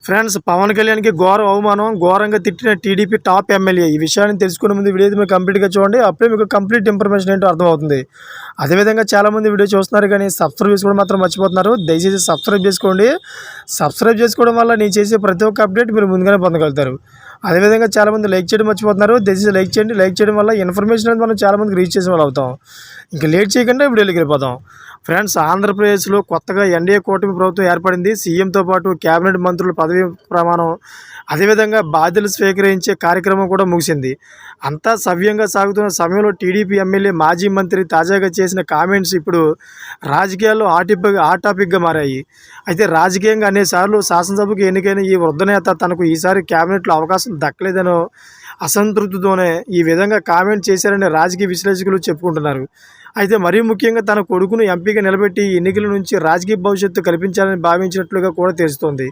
Friends, Pawan కళ్యాణ్కి ఘోర అవమానం, ఘోరంగా తిట్టిన టీడీపీ టాప్ ఎమ్మెల్యే. ఈ విషయాన్ని తెలుసుకునే ముందు వీడియో మీరు కంప్లీట్గా చూడండి. అప్పుడే మీకు కంప్లీట్ ఇన్ఫర్మేషన్ ఏంటో అర్థమవుతుంది. అదేవిధంగా చాలామంది వీడియో చూస్తున్నారు కానీ సబ్స్క్రైబ్ చేసుకోవడం మాత్రం మర్చిపోతున్నారు. దయచేసి సబ్స్క్రైబ్ చేసుకోండి. సబ్స్క్రైబ్ చేసుకోవడం వల్ల నేను చేసే ప్రతి ఒక్క అప్డేట్ మీరు ముందుగానే పొందగలుగుతారు. అదేవిధంగా చాలామంది లైక్ చేయడం మర్చిపోతున్నారు. దయచేసి లైక్ చేయండి. లైక్ చేయడం వల్ల ఇన్ఫర్మేషన్ అనేది మనం చాలామందికి రీచ్ చేసే వాళ్ళు అవుతాం. ఇంకా లేట్ చేయకుండా వీడియోలోకి వెళ్ళిపోతాం. ఫ్రెండ్స్, ఆంధ్రప్రదేశ్లో కొత్తగా ఎన్డీఏ కూటమి ప్రభుత్వం ఏర్పడింది. సీఎంతో పాటు కేబినెట్ మంత్రుల పదవి ప్రమాణం, అదేవిధంగా బాధ్యతలు స్వీకరించే కార్యక్రమం కూడా ముగిసింది. అంతా సవ్యంగా సాగుతున్న సమయంలో టీడీపీ ఎమ్మెల్యే, మాజీ మంత్రి తాజాగా చేసిన కామెంట్స్ ఇప్పుడు రాజకీయాల్లో హాట్ టాపిక్గా మారాయి. అయితే రాజకీయంగా అనేసార్లు శాసనసభకు ఎన్నికైన ఈ వృద్ధ నేత తనకు ఈసారి కేబినెట్లో అవకాశం దక్కలేదనో అసంతృప్తితోనే ఈ విధంగా కామెంట్ చేశారని రాజకీయ విశ్లేషకులు చెప్పుకుంటున్నారు. అయితే మరీ ముఖ్యంగా తన కొడుకును ఎంపీగా నిలబెట్టి ఎన్నికల నుంచి రాజకీయ భవిష్యత్తు కల్పించాలని భావించినట్లుగా కూడా తెలుస్తోంది.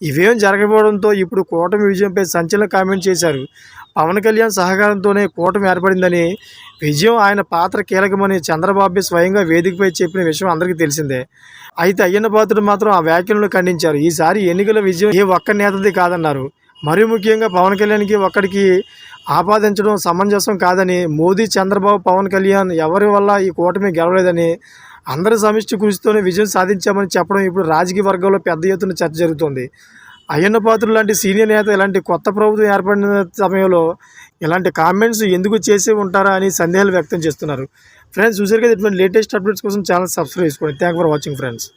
ఇవేం జరగకపోవడంతో ఇప్పుడు కూటమి విజయంపై సంచలన కామెంట్ చేశారు. పవన్ కళ్యాణ్ సహకారంతోనే కూటమి ఏర్పడిందని, విజయం ఆయన పాత్ర కీలకమని చంద్రబాబు స్వయంగా వేదికపై చెప్పిన విషయం అందరికీ తెలిసిందే. అయితే అయ్యన్న పాత్రుడు మాత్రం ఆ వ్యాఖ్యలను ఖండించారు. ఈసారి ఎన్నికల విజయం ఏ ఒక్క నేతది కాదన్నారు. మరీ ముఖ్యంగా పవన్ కళ్యాణ్కి ఒక్కడికి ఆపాదించడం సమంజసం కాదని, మోదీ, చంద్రబాబు, పవన్ కళ్యాణ్ ఎవరి వల్ల ఈ కూటమి గెలవలేదని, అందరి సమిష్టి కృషితోనే విజయం సాధించామని చెప్పడం ఇప్పుడు రాజకీయ వర్గాల్లో పెద్ద ఎత్తున చర్చ జరుగుతోంది. అయ్యన్న పాత్రుడు లాంటి సీనియర్ నేత ఇలాంటి కొత్త ప్రభుత్వం ఏర్పడిన సమయంలో ఇలాంటి కామెంట్స్ ఎందుకు చేసి ఉంటారా అని సందేహాలు వ్యక్తం చేస్తున్నారు. ఫ్రెండ్స్, చూసారు కదా, ఇటువంటి లేటెస్ట్ అప్డేట్స్ కోసం ఛానల్ సబ్స్క్రైబ్ చేసుకోండి. Thank for watching friends.